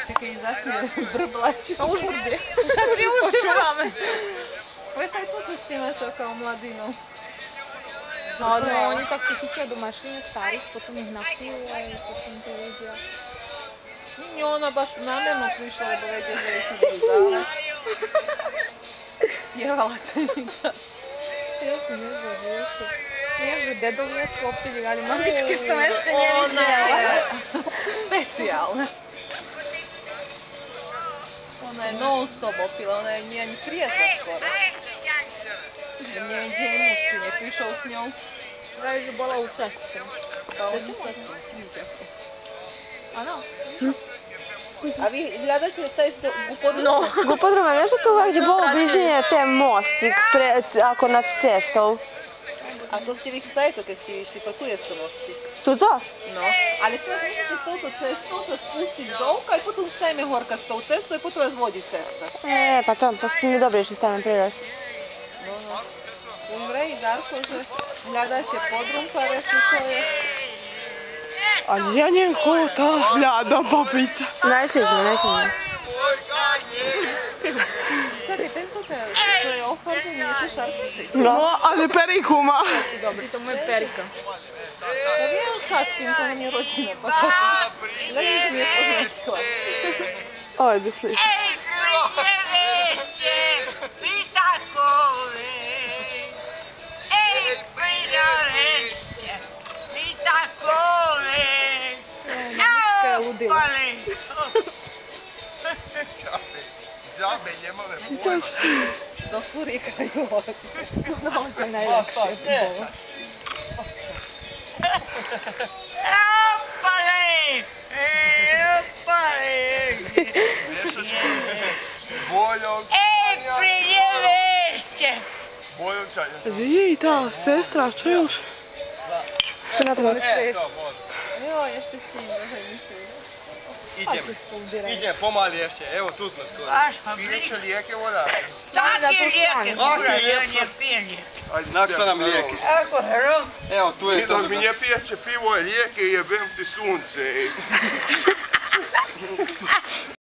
Čekaj, začne brblači. A už bude. Takže už čuváme. Već sad tu pustimo to kao mladinu. No, oni pak tichičia do mašine starih, potom ih napiju, a potom to veđa. Nije ona baš namjerno prišla da veđe da ih ubrzale. Spjevala cijeli čas. Ja sam ne znam, nešto. Nije dedov nije sklopili, ali mamičke sam ještě nje viđela. Specijalna. Ona je non stop opila, ona je njen prijatelj skoro. Njen muškin je prišao s njom. Da je bola u sestru. Kao oni sad nikako. Ano? A vi gledate taj Gupodrum? No. Gupodrum, a veš da tu gdje bolo blizinje te mostvik, ako nad cestou? A to ste vi stajete kad ste išli, pa tu je se mostvik. Tu to? No. Ali treba misliti s autocestom, da spustiti dolka i potom stajeme horka s tou cestu i potom vas vodi cesta. Pa to, pa si mi dobro išli stavim prilaz. Umre i Darko, že gledaće podrum, pa reći to je... Ali ja njem ko ta gledam, papica. Najslično. Čakaj, ten to je ofarben, nije to šarpice. No, ali perikuma. Dobro, to mu je perika. Pa vijem Katkin, to nam je rođena, pa sad... Gledaj mi je poznanstva. Ajde, slično. Ludila. Džabe njemove pojma. Do furikaju ovdje. No, on se najljepše bolo. Nešto ću boljom. Boljom čanja. Kaže, je i ta sestra, čujuš? Jo, ještě s tím, Idem, pomali ešte, evo tu smo skoro. Pijeće lijeke voda. Nak su nam lijeki. Evo tu je I to. dok mi nje pijeće pivo i lijeke, jebem ti sunce.